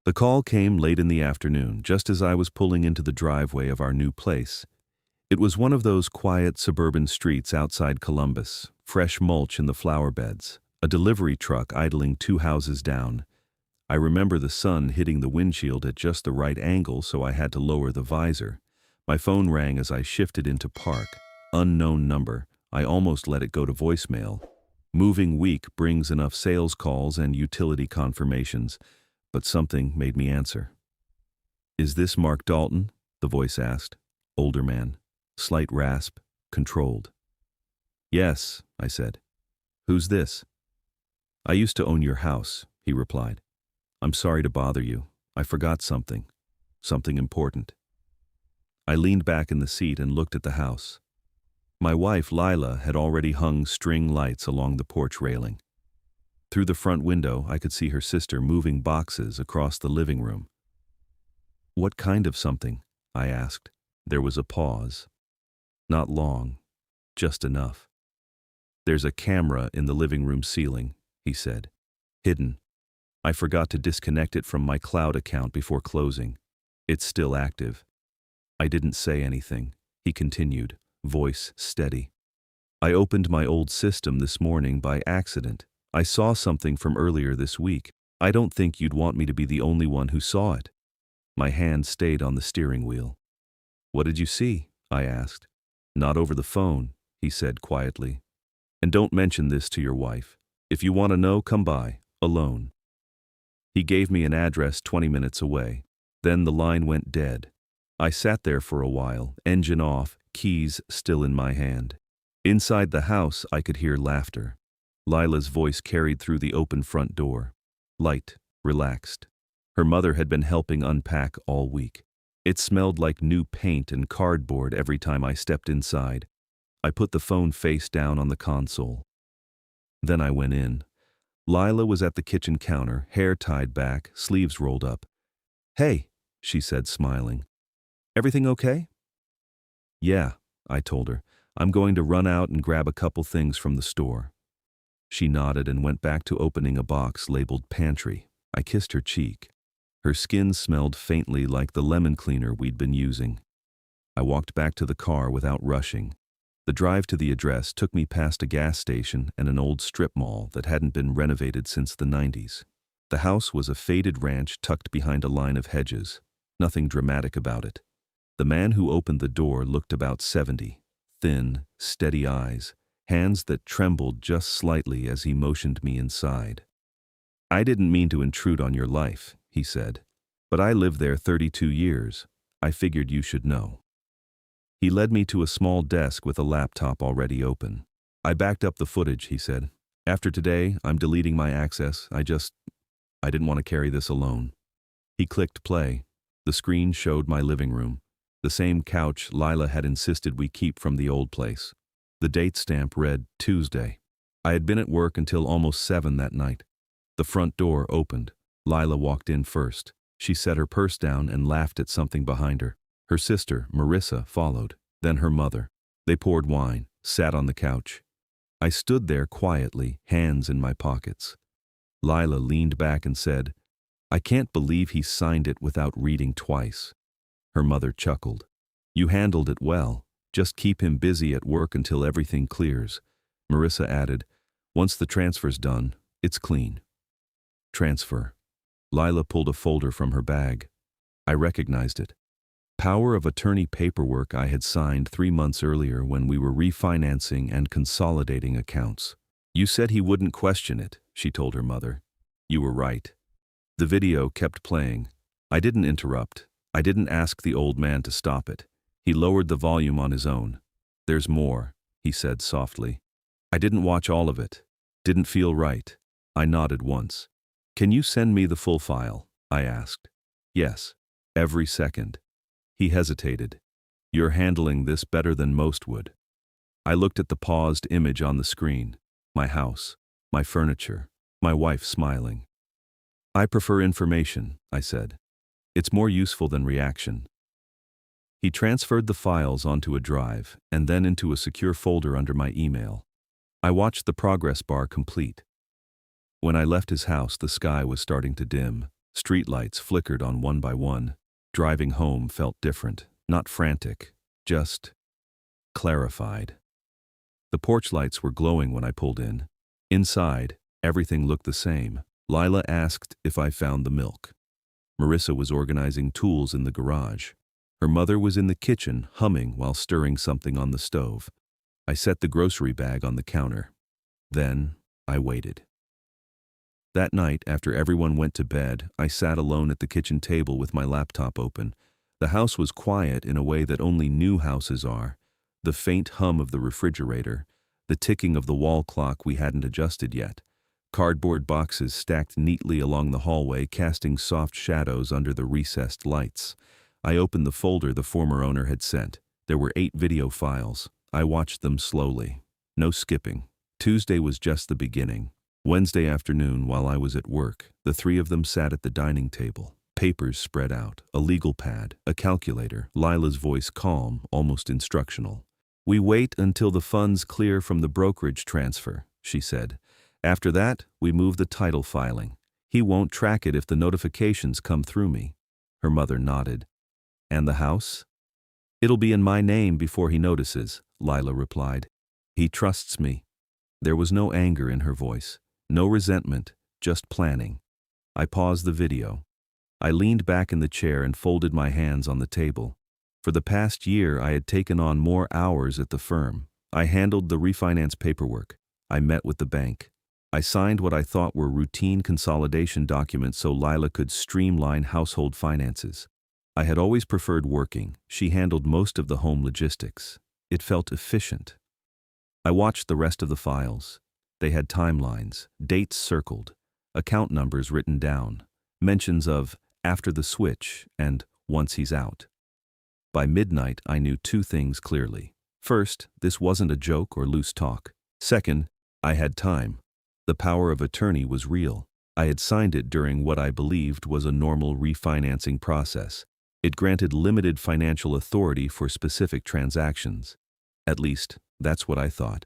The call came late in the afternoon, just as I was pulling into the driveway of our new place. It was one of those quiet suburban streets outside Columbus, fresh mulch in the flower beds, a delivery truck idling 2 houses down. I remember the sun hitting the windshield at just the right angle, so I had to lower the visor. My phone rang as I shifted into park. Unknown number. I almost let it go to voicemail. Moving week brings enough sales calls and utility confirmations, but something made me answer. "Is this Mark Dalton?" the voice asked. Older man. Slight rasp. Controlled. "Yes," I said. "Who's this?" "I used to own your house," he replied. "I'm sorry to bother you. I forgot something. Something important." I leaned back in the seat and looked at the house. My wife, Lila, had already hung string lights along the porch railing. Through the front window, I could see her sister moving boxes across the living room. "What kind of something?" I asked. There was a pause. Not long, just enough. "There's a camera in the living room ceiling," he said. "Hidden. I forgot to disconnect it from my cloud account before closing. It's still active." I didn't say anything. He continued, voice steady. "I opened my old system this morning by accident. I saw something from earlier this week. I don't think you'd want me to be the only one who saw it." My hand stayed on the steering wheel. "What did you see?" I asked. "Not over the phone," he said quietly. "And don't mention this to your wife. If you want to know, come by, alone." He gave me an address 20 minutes away. Then the line went dead. I sat there for a while, engine off, keys still in my hand. Inside the house, I could hear laughter. Lila's voice carried through the open front door. Light, relaxed. Her mother had been helping unpack all week. It smelled like new paint and cardboard every time I stepped inside. I put the phone face down on the console. Then I went in. Lila was at the kitchen counter, hair tied back, sleeves rolled up. "Hey," she said, smiling. "Everything okay?" "Yeah," I told her. "I'm going to run out and grab a couple things from the store." She nodded and went back to opening a box labeled pantry. I kissed her cheek. Her skin smelled faintly like the lemon cleaner we'd been using. I walked back to the car without rushing. The drive to the address took me past a gas station and an old strip mall that hadn't been renovated since the 90s. The house was a faded ranch tucked behind a line of hedges. Nothing dramatic about it. The man who opened the door looked about 70. Thin, steady eyes, hands that trembled just slightly as he motioned me inside. "I didn't mean to intrude on your life," he said, "but I lived there 32 years. I figured you should know." He led me to a small desk with a laptop already open. "I backed up the footage," he said. "After today, I'm deleting my access. I didn't want to carry this alone." He clicked play. The screen showed my living room. The same couch Lila had insisted we keep from the old place. The date stamp read Tuesday. I had been at work until almost 7 that night. The front door opened. Lila walked in first. She set her purse down and laughed at something behind her. Her sister, Marissa, followed, then her mother. They poured wine, sat on the couch. I stood there quietly, hands in my pockets. Lila leaned back and said, "I can't believe he signed it without reading twice." Her mother chuckled. "You handled it well. Just keep him busy at work until everything clears." Marissa added, "Once the transfer's done, it's clean." Transfer. Lila pulled a folder from her bag. I recognized it. Power of attorney paperwork I had signed 3 months earlier when we were refinancing and consolidating accounts. "You said he wouldn't question it," she told her mother. "You were right." The video kept playing. I didn't interrupt. I didn't ask the old man to stop it. He lowered the volume on his own. "There's more," he said softly. "I didn't watch all of it. Didn't feel right." I nodded once. "Can you send me the full file?" I asked. "Yes. Every second." He hesitated. "You're handling this better than most would." I looked at the paused image on the screen. My house, my furniture, my wife smiling. "I prefer information," I said. "It's more useful than reaction." He transferred the files onto a drive and then into a secure folder under my email. I watched the progress bar complete. When I left his house, the sky was starting to dim. Streetlights flickered on one by one. Driving home felt different, not frantic, just clarified. The porch lights were glowing when I pulled in. Inside, everything looked the same. Lila asked if I found the milk. Marissa was organizing tools in the garage. Her mother was in the kitchen, humming while stirring something on the stove. I set the grocery bag on the counter. Then, I waited. That night, after everyone went to bed, I sat alone at the kitchen table with my laptop open. The house was quiet in a way that only new houses are. The faint hum of the refrigerator, the ticking of the wall clock we hadn't adjusted yet. Cardboard boxes stacked neatly along the hallway, casting soft shadows under the recessed lights. I opened the folder the former owner had sent. There were 8 video files. I watched them slowly. No skipping. Tuesday was just the beginning. Wednesday afternoon, while I was at work, the 3 of them sat at the dining table. Papers spread out, a legal pad, a calculator, Lila's voice calm, almost instructional. "We wait until the funds clear from the brokerage transfer," she said. "After that, we move the title filing. He won't track it if the notifications come through me." Her mother nodded. "And the house?" "It'll be in my name before he notices," Lila replied. "He trusts me." There was no anger in her voice. No resentment, just planning. I paused the video. I leaned back in the chair and folded my hands on the table. For the past year, I had taken on more hours at the firm. I handled the refinance paperwork. I met with the bank. I signed what I thought were routine consolidation documents so Lila could streamline household finances. I had always preferred working. She handled most of the home logistics. It felt efficient. I watched the rest of the files. They had timelines, dates circled, account numbers written down, mentions of "after the switch" and "once he's out." By midnight, I knew 2 things clearly. First, this wasn't a joke or loose talk. Second, I had time. The power of attorney was real. I had signed it during what I believed was a normal refinancing process. It granted limited financial authority for specific transactions. At least, that's what I thought.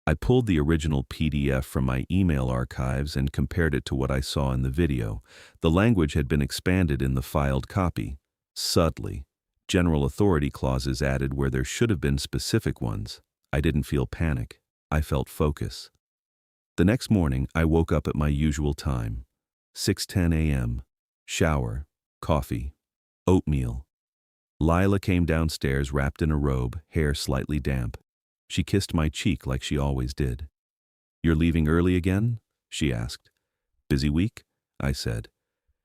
I pulled the original PDF from my email archives and compared it to what I saw in the video. The language had been expanded in the filed copy. Subtly. General authority clauses added where there should have been specific ones. I didn't feel panic. I felt focus. The next morning, I woke up at my usual time. 6:10 a.m. Shower, coffee, oatmeal. Lila came downstairs wrapped in a robe, hair slightly damp. She kissed my cheek like she always did. "You're leaving early again?" she asked. "Busy week?" I said.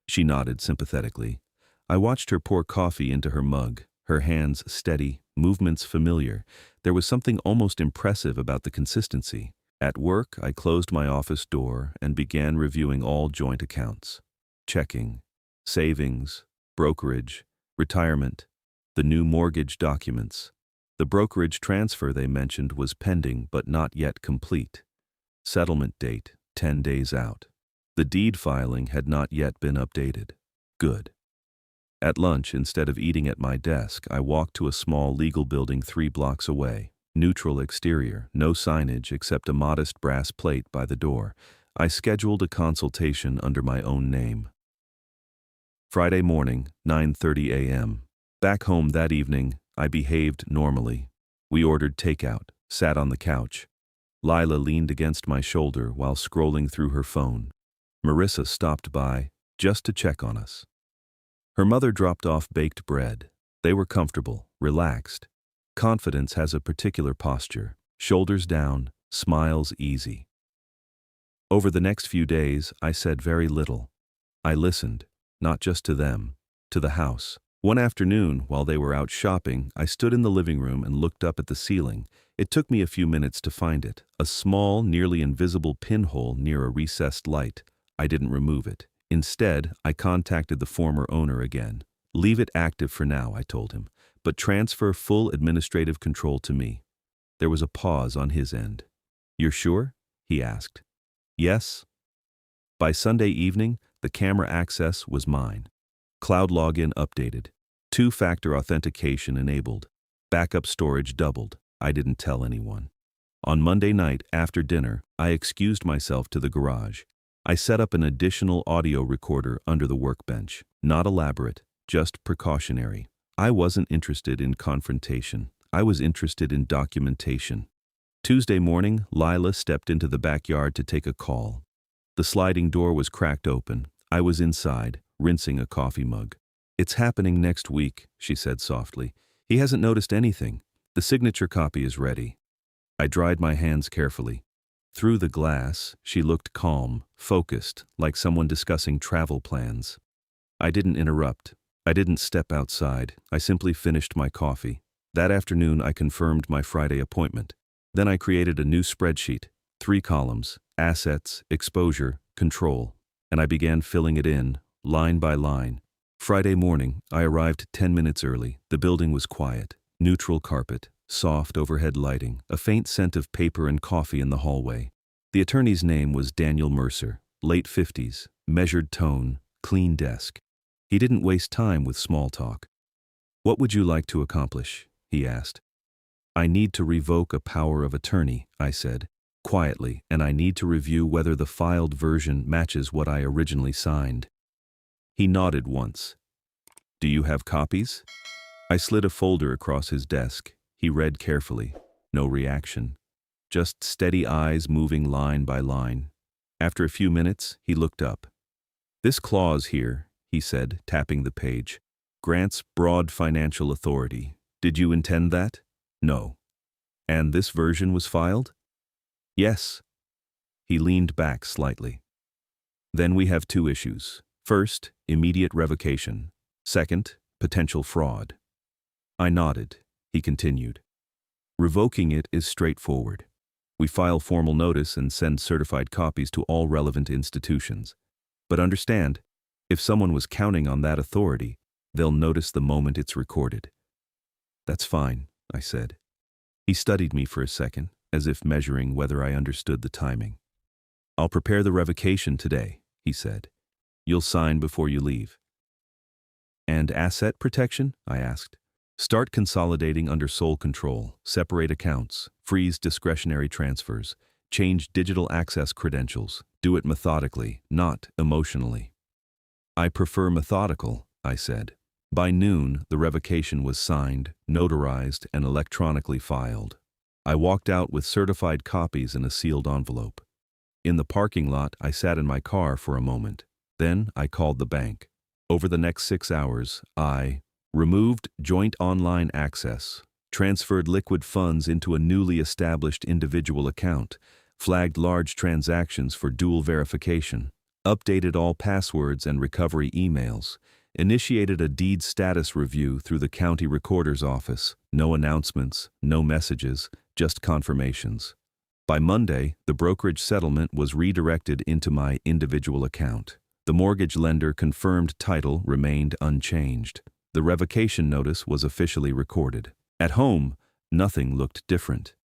She nodded sympathetically. I watched her pour coffee into her mug, her hands steady, movements familiar. There was something almost impressive about the consistency. At work, I closed my office door and began reviewing all joint accounts. Checking, savings, brokerage, retirement, the new mortgage documents. The brokerage transfer they mentioned was pending but not yet complete. Settlement date, 10 days out. The deed filing had not yet been updated. Good. At lunch, instead of eating at my desk, I walked to a small legal building 3 blocks away. Neutral exterior, no signage except a modest brass plate by the door. I scheduled a consultation under my own name. Friday morning, 9:30 a.m. Back home that evening, I behaved normally. We ordered takeout, sat on the couch. Lila leaned against my shoulder while scrolling through her phone. Marissa stopped by, just to check on us. Her mother dropped off baked bread. They were comfortable, relaxed. Confidence has a particular posture, shoulders down, smiles easy. Over the next few days, I said very little. I listened, not just to them, to the house. One afternoon, while they were out shopping, I stood in the living room and looked up at the ceiling. It took me a few minutes to find it, a small, nearly invisible pinhole near a recessed light. I didn't remove it. Instead, I contacted the former owner again. "Leave it active for now," I told him, "but transfer full administrative control to me." There was a pause on his end. "You're sure?" he asked. "Yes." By Sunday evening, the camera access was mine. Cloud login updated. 2-factor authentication enabled. Backup storage doubled. I didn't tell anyone. On Monday night, after dinner, I excused myself to the garage. I set up an additional audio recorder under the workbench. Not elaborate, just precautionary. I wasn't interested in confrontation. I was interested in documentation. Tuesday morning, Lila stepped into the backyard to take a call. The sliding door was cracked open. I was inside, rinsing a coffee mug. "It's happening next week," she said softly. "He hasn't noticed anything. The signature copy is ready." I dried my hands carefully. Through the glass, she looked calm, focused, like someone discussing travel plans. I didn't interrupt. I didn't step outside. I simply finished my coffee. That afternoon, I confirmed my Friday appointment. Then I created a new spreadsheet, 3 columns, assets, exposure, control, and I began filling it in, line by line. Friday morning, I arrived 10 minutes early. The building was quiet, neutral carpet, soft overhead lighting, a faint scent of paper and coffee in the hallway. The attorney's name was Daniel Mercer, late 50s, measured tone, clean desk. He didn't waste time with small talk. "What would you like to accomplish?" he asked. "I need to revoke a power of attorney," I said, quietly, "and I need to review whether the filed version matches what I originally signed." He nodded once. "Do you have copies?" I slid a folder across his desk. He read carefully. No reaction. Just steady eyes moving line by line. After a few minutes, he looked up. "This clause here," he said, tapping the page, "grants broad financial authority. Did you intend that?" "No." "And this version was filed?" "Yes." He leaned back slightly. "Then we have 2 issues. First, immediate revocation. Second, potential fraud." I nodded. He continued. "Revoking it is straightforward. We file formal notice and send certified copies to all relevant institutions. But understand, if someone was counting on that authority, they'll notice the moment it's recorded." "That's fine," I said. He studied me for a second, as if measuring whether I understood the timing. "I'll prepare the revocation today," he said. "You'll sign before you leave." "And asset protection?" I asked. "Start consolidating under sole control, separate accounts, freeze discretionary transfers, change digital access credentials. Do it methodically, not emotionally." "I prefer methodical," I said. By noon, the revocation was signed, notarized, and electronically filed. I walked out with certified copies in a sealed envelope. In the parking lot, I sat in my car for a moment. Then I called the bank. Over the next 6 hours, I removed joint online access, transferred liquid funds into a newly established individual account, flagged large transactions for dual verification, updated all passwords and recovery emails, initiated a deed status review through the county recorder's office. No announcements, no messages, just confirmations. By Monday, the brokerage settlement was redirected into my individual account. The mortgage lender confirmed title remained unchanged. The revocation notice was officially recorded. At home, nothing looked different.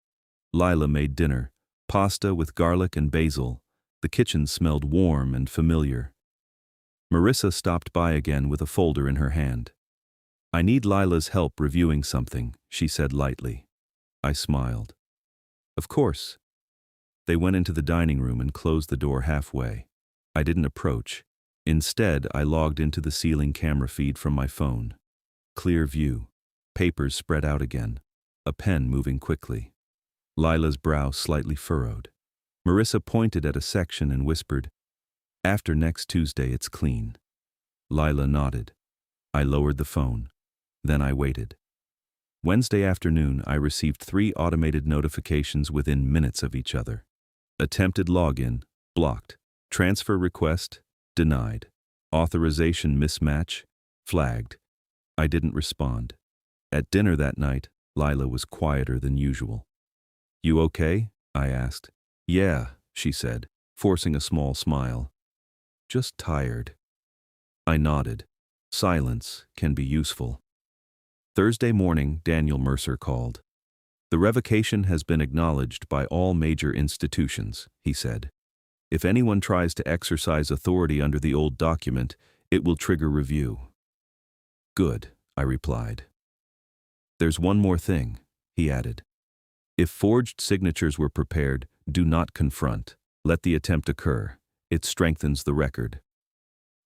Lila made dinner, pasta with garlic and basil. The kitchen smelled warm and familiar. Marissa stopped by again with a folder in her hand. "I need Lila's help reviewing something," she said lightly. I smiled. "Of course." They went into the dining room and closed the door halfway. I didn't approach. Instead, I logged into the ceiling camera feed from my phone. Clear view. Papers spread out again. A pen moving quickly. Lila's brow slightly furrowed. Marissa pointed at a section and whispered, "After next Tuesday, it's clean." Lila nodded. I lowered the phone. Then I waited. Wednesday afternoon, I received 3 automated notifications within minutes of each other. Attempted login, blocked. Transfer request, denied. Authorization mismatch, flagged. I didn't respond. At dinner that night, Lila was quieter than usual. "You okay?" I asked. "Yeah," she said, forcing a small smile. "Just tired." I nodded. Silence can be useful. Thursday morning, Daniel Mercer called. "The revocation has been acknowledged by all major institutions," he said. "If anyone tries to exercise authority under the old document, it will trigger review." "Good," I replied. "There's one more thing," he added. "If forged signatures were prepared, do not confront. Let the attempt occur. It strengthens the record.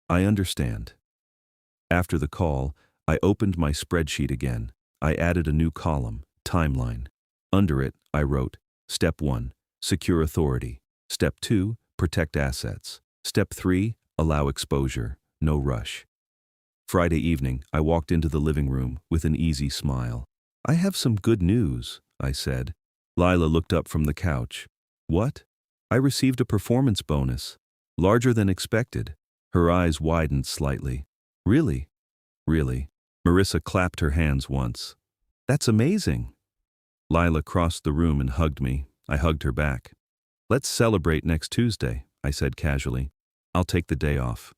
I understand. After the call, I opened my spreadsheet again. I added a new column, timeline. Under it, I wrote, Step 1, secure authority. Step 2, protect assets. Step 3, allow exposure, no rush. Friday evening, I walked into the living room with an easy smile. I have some good news, I said. Lila looked up from the couch. What? I received a performance bonus. Larger than expected. Her eyes widened slightly. Really? Really? Marissa clapped her hands once. That's amazing. Lila crossed the room and hugged me. I hugged her back. Let's celebrate next Tuesday, I said casually. I'll take the day off.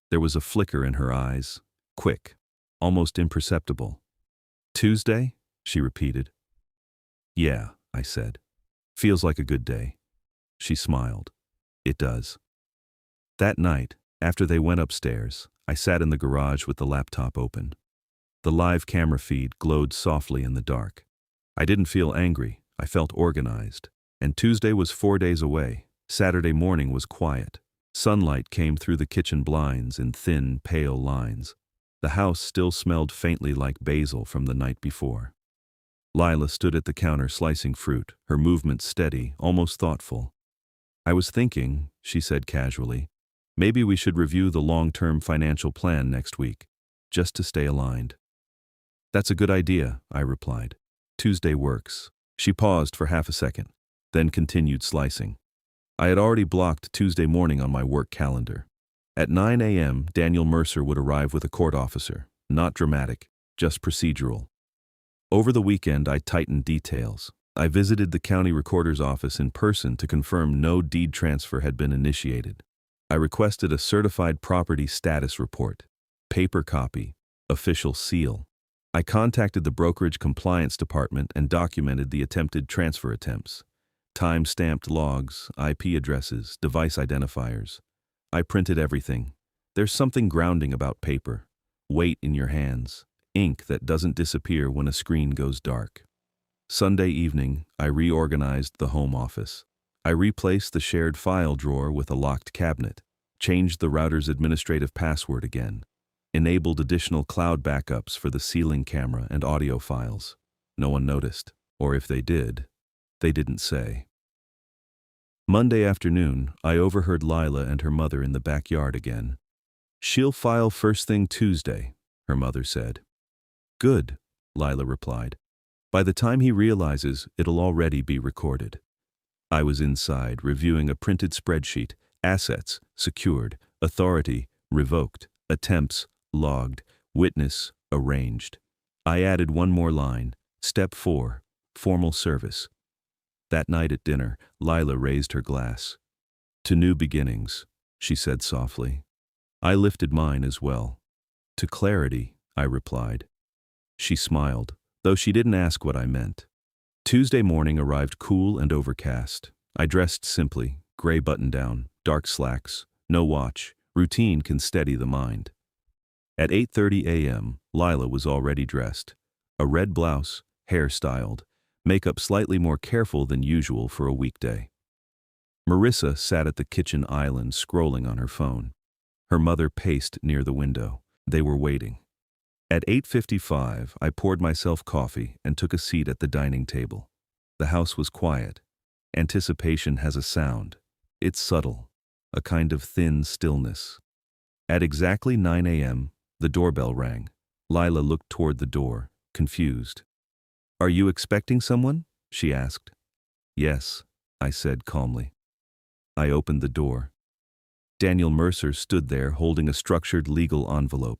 There was a flicker in her eyes. Quick. Almost imperceptible. Tuesday? She repeated. Yeah, I said. Feels like a good day. She smiled. It does. That night, after they went upstairs, I sat in the garage with the laptop open. The live camera feed glowed softly in the dark. I didn't feel angry, I felt organized. And Tuesday was 4 days away. Saturday morning was quiet. Sunlight came through the kitchen blinds in thin, pale lines. The house still smelled faintly like basil from the night before. Lila stood at the counter slicing fruit, her movements steady, almost thoughtful. I was thinking, she said casually, maybe we should review the long-term financial plan next week, just to stay aligned. That's a good idea, I replied. Tuesday works. She paused for half a second, then continued slicing. I had already blocked Tuesday morning on my work calendar. At 9 a.m., Daniel Mercer would arrive with a court officer. Not dramatic, just procedural. Over the weekend, I tightened details. I visited the county recorder's office in person to confirm no deed transfer had been initiated. I requested a certified property status report, paper copy, official seal. I contacted the brokerage compliance department and documented the attempted transfer attempts. Time-stamped logs, IP addresses, device identifiers. I printed everything. There's something grounding about paper. Weight in your hands. Ink that doesn't disappear when a screen goes dark. Sunday evening, I reorganized the home office. I replaced the shared file drawer with a locked cabinet, changed the router's administrative password again, enabled additional cloud backups for the ceiling camera and audio files. No one noticed, or if they did, they didn't say. Monday afternoon, I overheard Lila and her mother in the backyard again. She'll file first thing Tuesday, her mother said. Good, Lila replied. By the time he realizes, it'll already be recorded. I was inside, reviewing a printed spreadsheet, assets, secured, authority, revoked, attempts, logged, witness, arranged. I added one more line, Step 4, formal service. That night at dinner, Lila raised her glass. To new beginnings, she said softly. I lifted mine as well. To clarity, I replied. She smiled, though she didn't ask what I meant. Tuesday morning arrived cool and overcast. I dressed simply, gray button-down, dark slacks, no watch. Routine can steady the mind. At 8:30 a.m., Lila was already dressed. A red blouse, hair styled, makeup slightly more careful than usual for a weekday. Marissa sat at the kitchen island scrolling on her phone. Her mother paced near the window. They were waiting. At 8:55, I poured myself coffee and took a seat at the dining table. The house was quiet. Anticipation has a sound. It's subtle, a kind of thin stillness. At exactly 9 a.m., the doorbell rang. Lila looked toward the door, confused. Are you expecting someone? She asked. Yes, I said calmly. I opened the door. Daniel Mercer stood there holding a structured legal envelope.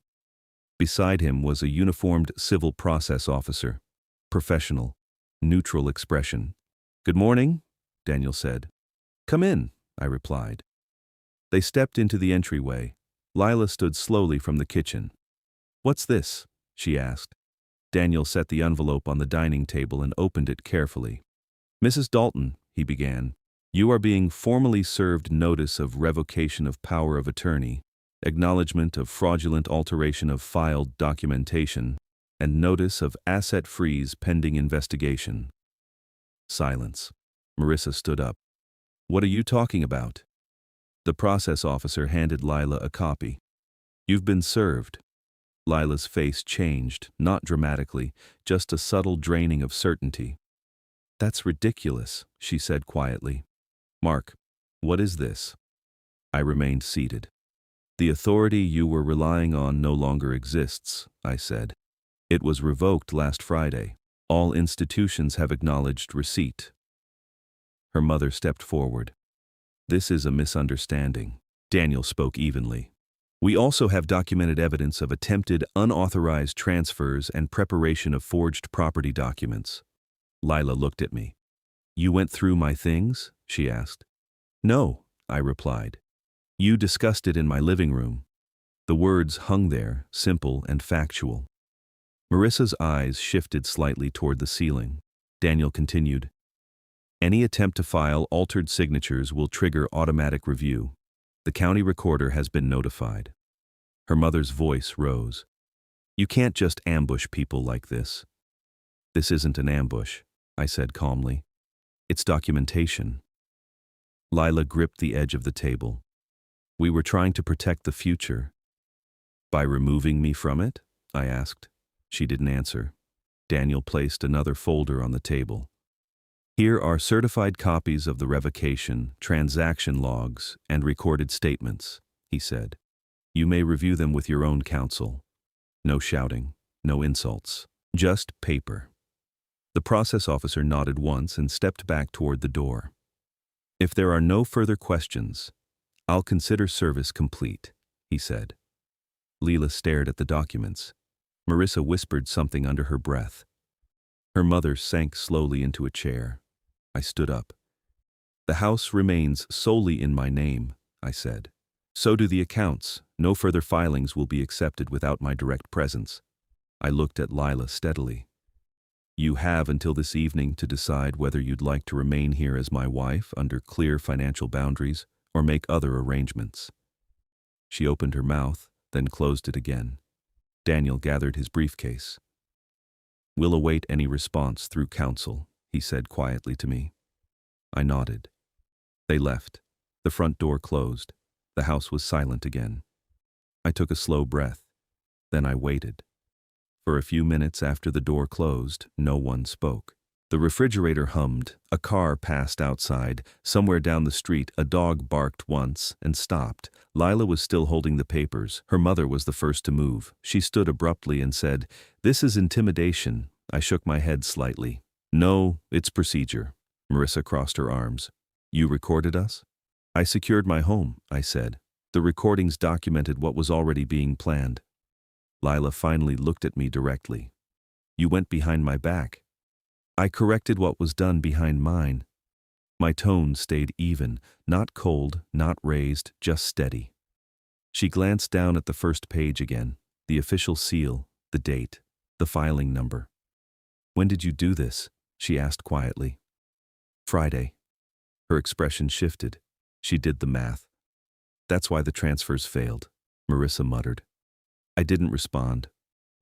Beside him was a uniformed civil process officer. Professional, neutral expression. Good morning, Daniel said. Come in, I replied. They stepped into the entryway. Lila stood slowly from the kitchen. What's this? She asked. Daniel set the envelope on the dining table and opened it carefully. Mrs. Dalton, he began, you are being formally served notice of revocation of power of attorney, acknowledgement of fraudulent alteration of filed documentation, and notice of asset freeze pending investigation. Silence. Marissa stood up. What are you talking about? The process officer handed Lila a copy. "You've been served." Lila's face changed, not dramatically, just a subtle draining of certainty. "That's ridiculous," she said quietly. "Mark, what is this?" I remained seated. "The authority you were relying on no longer exists," I said. "It was revoked last Friday. All institutions have acknowledged receipt." Her mother stepped forward. "This is a misunderstanding." Daniel spoke evenly. "We also have documented evidence of attempted unauthorized transfers and preparation of forged property documents." Lila looked at me. "You went through my things?" she asked. "No," I replied. "You discussed it in my living room." The words hung there, simple and factual. Marissa's eyes shifted slightly toward the ceiling. Daniel continued, "Any attempt to file altered signatures will trigger automatic review. The county recorder has been notified." Her mother's voice rose. "You can't just ambush people like this." "This isn't an ambush," I said calmly. "It's documentation." Lila gripped the edge of the table. "We were trying to protect the future." "By removing me from it?" I asked. She didn't answer. Daniel placed another folder on the table. "Here are certified copies of the revocation, transaction logs, and recorded statements," he said. "You may review them with your own counsel. No shouting, no insults, just paper." The process officer nodded once and stepped back toward the door. "If there are no further questions, I'll consider service complete," he said. Leela stared at the documents. Marissa whispered something under her breath. Her mother sank slowly into a chair. I stood up. "The house remains solely in my name," I said. "So do the accounts. No further filings will be accepted without my direct presence." I looked at Lila steadily. "You have until this evening to decide whether you'd like to remain here as my wife under clear financial boundaries or make other arrangements." She opened her mouth, then closed it again. Daniel gathered his briefcase. "We'll await any response through counsel," he said quietly to me. I nodded. They left. The front door closed. The house was silent again. I took a slow breath. Then I waited. For a few minutes after the door closed, no one spoke. The refrigerator hummed, a car passed outside, somewhere down the street a dog barked once and stopped. Lila was still holding the papers. Her mother was the first to move. She stood abruptly and said, "This is intimidation." I shook my head slightly. "No, it's procedure." Marissa crossed her arms. "You recorded us?" "I secured my home," I said. "The recordings documented what was already being planned." Lila finally looked at me directly. "You went behind my back." "I corrected what was done behind mine." My tone stayed even, not cold, not raised, just steady. She glanced down at the first page again, the official seal, the date, the filing number. "When did you do this?" she asked quietly. "Friday." Her expression shifted. She did the math. "That's why the transfers failed," Marissa muttered. I didn't respond.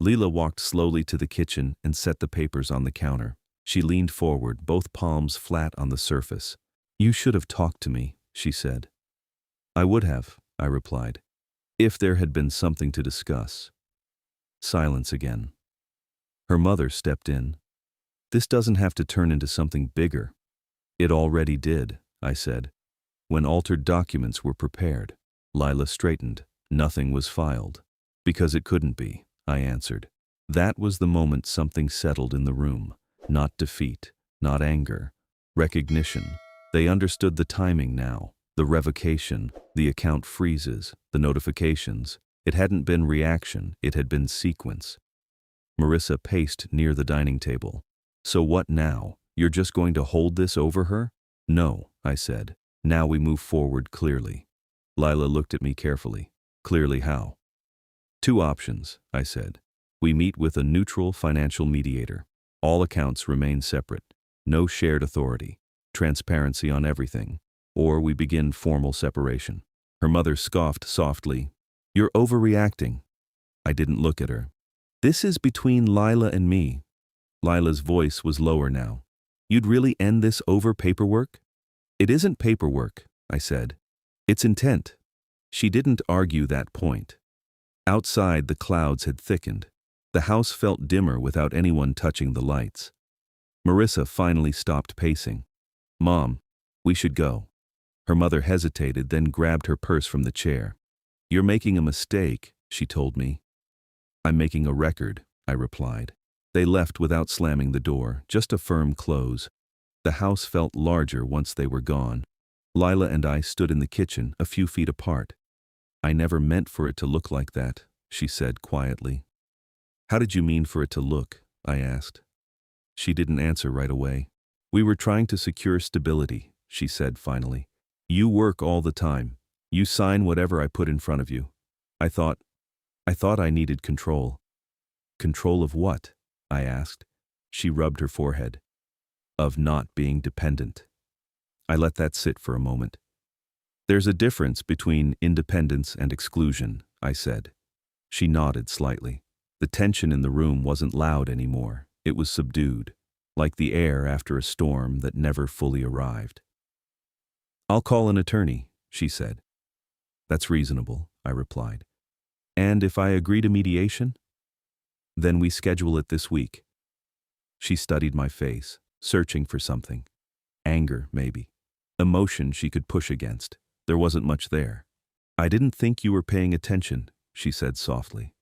Leela walked slowly to the kitchen and set the papers on the counter. She leaned forward, both palms flat on the surface. "You should have talked to me," she said. "I would have," I replied, "if there had been something to discuss." Silence again. Her mother stepped in. "This doesn't have to turn into something bigger." "It already did," I said, "when altered documents were prepared." Lila straightened. "Nothing was filed." "Because it couldn't be," I answered. That was the moment something settled in the room. Not defeat, not anger, recognition. They understood the timing now. The revocation, the account freezes, the notifications. It hadn't been reaction, it had been sequence. Marissa paced near the dining table. "So what now? You're just going to hold this over her?" "No," I said. "Now we move forward clearly." Lila looked at me carefully. "Clearly how?" "Two options," I said. "We meet with a neutral financial mediator. All accounts remain separate. No shared authority. Transparency on everything. Or we begin formal separation." Her mother scoffed softly. "You're overreacting." I didn't look at her. "This is between Lila and me." Lila's voice was lower now. "You'd really end this over paperwork?" "It isn't paperwork," I said. It's intent. She didn't argue that point. Outside, the clouds had thickened. The house felt dimmer without anyone touching the lights. Marissa finally stopped pacing. "Mom, we should go." Her mother hesitated, then grabbed her purse from the chair. "You're making a mistake," she told me. "I'm making a record," I replied. They left without slamming the door, just a firm close. The house felt larger once they were gone. Lila and I stood in the kitchen, a few feet apart. "I never meant for it to look like that," she said quietly. "How did you mean for it to look?" I asked. She didn't answer right away. "We were trying to secure stability," she said finally. "You work all the time. You sign whatever I put in front of you. I thought I needed control." "Control of what?" I asked. She rubbed her forehead. "Of not being dependent." I let that sit for a moment. "There's a difference between independence and exclusion," I said. She nodded slightly. The tension in the room wasn't loud anymore. It was subdued, like the air after a storm that never fully arrived. "I'll call an attorney," she said. "That's reasonable," I replied. "And if I agree to mediation?" "Then we schedule it this week." She studied my face, searching for something. Anger, maybe. Emotion she could push against. There wasn't much there. "I didn't think you were paying attention," she said softly.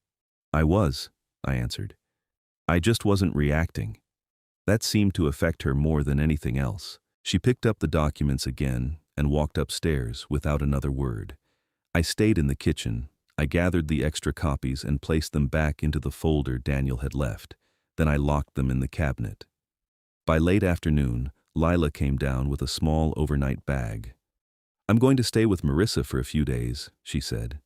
"I was," I answered. "I just wasn't reacting." That seemed to affect her more than anything else. She picked up the documents again and walked upstairs without another word. I stayed in the kitchen. I gathered the extra copies and placed them back into the folder Daniel had left. Then I locked them in the cabinet. By late afternoon, Lila came down with a small overnight bag. "I'm going to stay with Marissa for a few days," she said.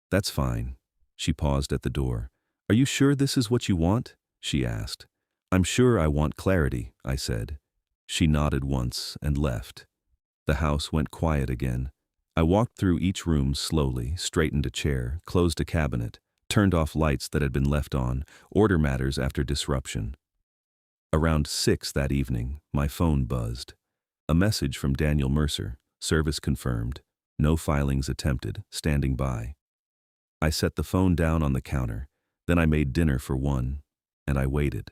"That's fine." She paused at the door. "Are you sure this is what you want?" she asked. "I'm sure I want clarity," I said. She nodded once and left. The house went quiet again. I walked through each room slowly, straightened a chair, closed a cabinet, turned off lights that had been left on, order matters after disruption. Around 6 that evening, my phone buzzed. A message from Daniel Mercer, service confirmed, no filings attempted, standing by. I set the phone down on the counter, then I made dinner for one, and I waited.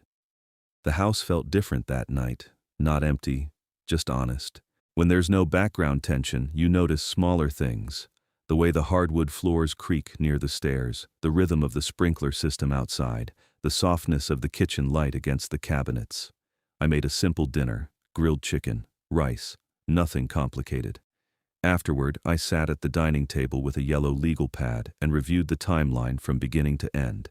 The house felt different that night, not empty, just honest. When there's no background tension, you notice smaller things. The way the hardwood floors creak near the stairs, the rhythm of the sprinkler system outside, the softness of the kitchen light against the cabinets. I made a simple dinner, grilled chicken, rice, nothing complicated. Afterward, I sat at the dining table with a yellow legal pad and reviewed the timeline from beginning to end.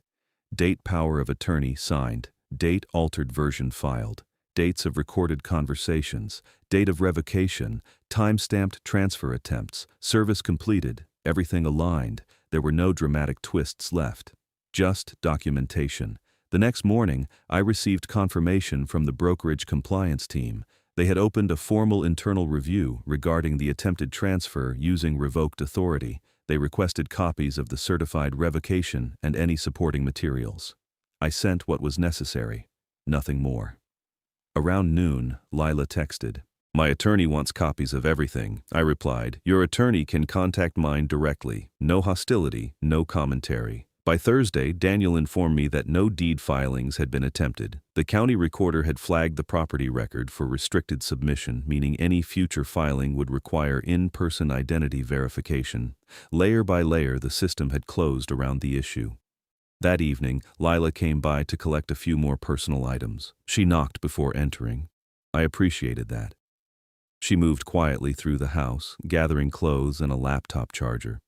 Date power of attorney signed, date altered version filed, dates of recorded conversations, date of revocation, time-stamped transfer attempts, service completed, everything aligned. There were no dramatic twists left. Just documentation. The next morning, I received confirmation from the brokerage compliance team. They had opened a formal internal review regarding the attempted transfer using revoked authority. They requested copies of the certified revocation and any supporting materials. I sent what was necessary, nothing more. Around noon, Lila texted. "My attorney wants copies of everything," I replied. "Your attorney can contact mine directly. No hostility, no commentary." By Thursday, Daniel informed me that no deed filings had been attempted. The county recorder had flagged the property record for restricted submission, meaning any future filing would require in-person identity verification. Layer by layer, the system had closed around the issue. That evening, Lila came by to collect a few more personal items. She knocked before entering. I appreciated that. She moved quietly through the house, gathering clothes and a laptop charger.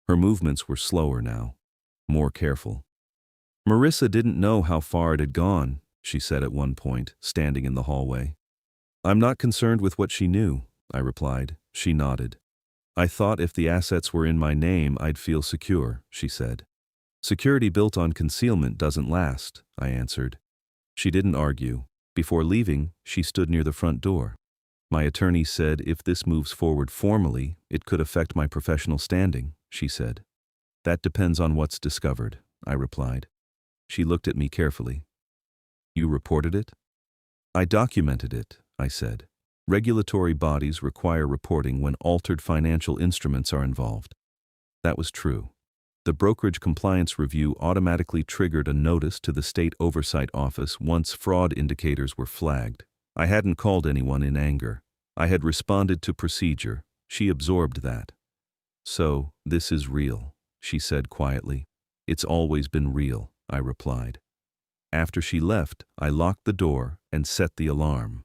Her movements were slower now, more careful. "Marissa didn't know how far it had gone," she said at one point, standing in the hallway. "I'm not concerned with what she knew," I replied. She nodded. "I thought if the assets were in my name, I'd feel secure," she said. "Security built on concealment doesn't last," I answered. She didn't argue. Before leaving, she stood near the front door. "My attorney said if this moves forward formally, it could affect my professional standing," she said. "That depends on what's discovered," I replied. She looked at me carefully. "You reported it?" "I documented it," I said. Regulatory bodies require reporting when altered financial instruments are involved. That was true. The brokerage compliance review automatically triggered a notice to the state oversight office once fraud indicators were flagged. I hadn't called anyone in anger. I had responded to procedure. She absorbed that. "So, this is real," she said quietly. "It's always been real," I replied. After she left, I locked the door and set the alarm.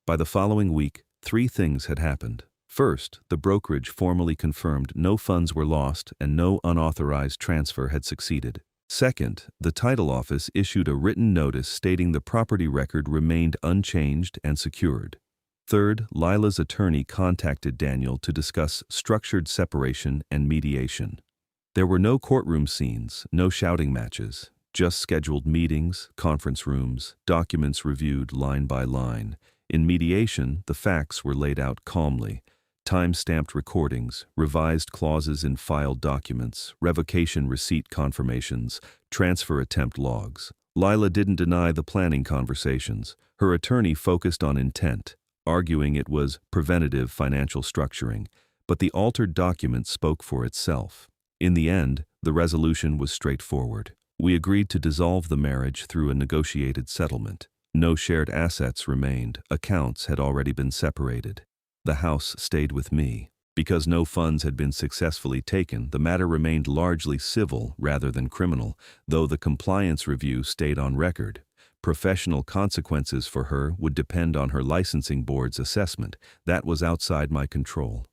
By the following week, 3 things had happened. First, the brokerage formally confirmed no funds were lost and no unauthorized transfer had succeeded. Second, the title office issued a written notice stating the property record remained unchanged and secured. Third, Lila's attorney contacted Daniel to discuss structured separation and mediation. There were no courtroom scenes, no shouting matches, just scheduled meetings, conference rooms, documents reviewed line by line. In mediation, the facts were laid out calmly. Time-stamped recordings, revised clauses in filed documents, revocation receipt confirmations, transfer attempt logs. Lila didn't deny the planning conversations. Her attorney focused on intent, arguing it was preventative financial structuring, but the altered document spoke for itself. In the end, the resolution was straightforward. We agreed to dissolve the marriage through a negotiated settlement. No shared assets remained. Accounts had already been separated. The house stayed with me. Because no funds had been successfully taken, the matter remained largely civil rather than criminal, though the compliance review stayed on record. Professional consequences for her would depend on her licensing board's assessment. That was outside my control.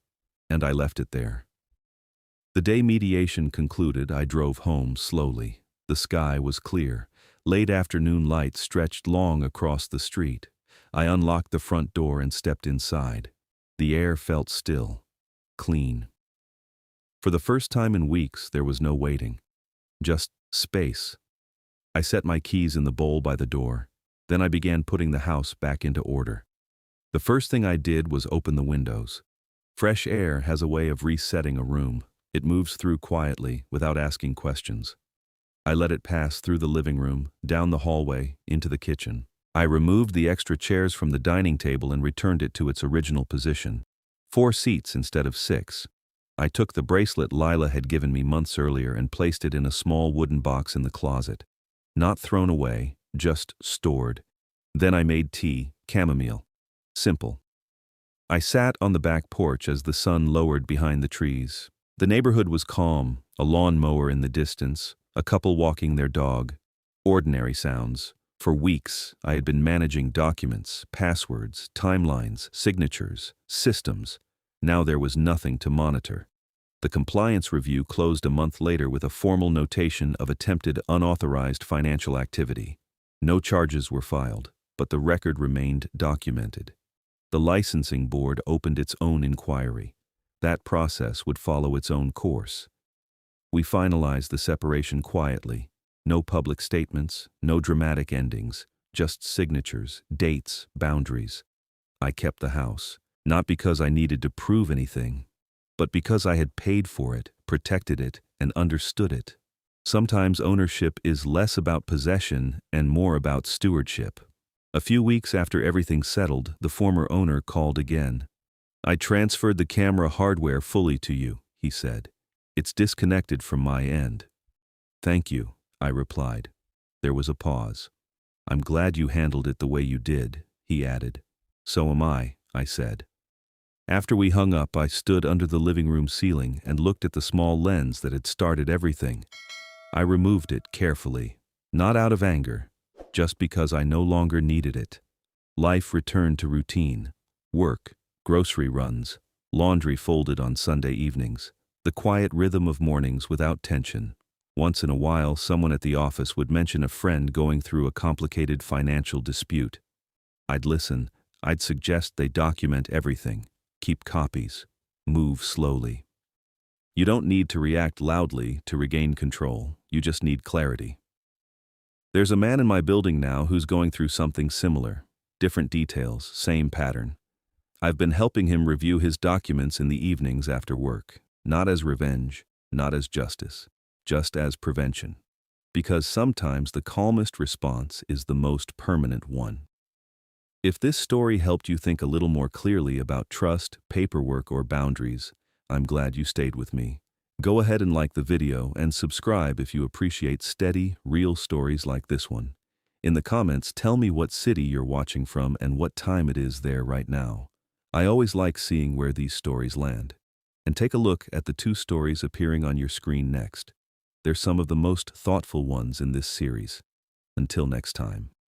And I left it there. The day mediation concluded, I drove home slowly. The sky was clear. Late afternoon light stretched long across the street. I unlocked the front door and stepped inside. The air felt still, clean. For the first time in weeks, there was no waiting. Just space. I set my keys in the bowl by the door. Then I began putting the house back into order. The first thing I did was open the windows. Fresh air has a way of resetting a room. It moves through quietly, without asking questions. I let it pass through the living room, down the hallway, into the kitchen. I removed the extra chairs from the dining table and returned it to its original position. 4 seats instead of 6. I took the bracelet Lila had given me months earlier and placed it in a small wooden box in the closet. Not thrown away, just stored. Then I made tea, chamomile. Simple. I sat on the back porch as the sun lowered behind the trees. The neighborhood was calm, a lawn mower in the distance, a couple walking their dog. Ordinary sounds. For weeks, I had been managing documents, passwords, timelines, signatures, systems. Now there was nothing to monitor. The compliance review closed a month later with a formal notation of attempted unauthorized financial activity. No charges were filed, but the record remained documented. The licensing board opened its own inquiry. That process would follow its own course. We finalized the separation quietly. No public statements, no dramatic endings, just signatures, dates, boundaries. I kept the house, not because I needed to prove anything, but because I had paid for it, protected it, and understood it. Sometimes ownership is less about possession and more about stewardship. A few weeks after everything settled, the former owner called again. "I transferred the camera hardware fully to you," he said. "It's disconnected from my end." "Thank you," I replied. There was a pause. "I'm glad you handled it the way you did," he added. "So am I said. After we hung up, I stood under the living room ceiling and looked at the small lens that had started everything. I removed it carefully, not out of anger, just because I no longer needed it. Life returned to routine. Work, grocery runs, laundry folded on Sunday evenings, the quiet rhythm of mornings without tension. Once in a while, someone at the office would mention a friend going through a complicated financial dispute. I'd listen. I'd suggest they document everything, keep copies, move slowly. You don't need to react loudly to regain control. You just need clarity. There's a man in my building now who's going through something similar. Different details, same pattern. I've been helping him review his documents in the evenings after work, not as revenge, not as justice, just as prevention. Because sometimes the calmest response is the most permanent one. If this story helped you think a little more clearly about trust, paperwork, or boundaries, I'm glad you stayed with me. Go ahead and like the video and subscribe if you appreciate steady, real stories like this one. In the comments, tell me what city you're watching from and what time it is there right now. I always like seeing where these stories land. And take a look at the 2 stories appearing on your screen next. They're some of the most thoughtful ones in this series. Until next time.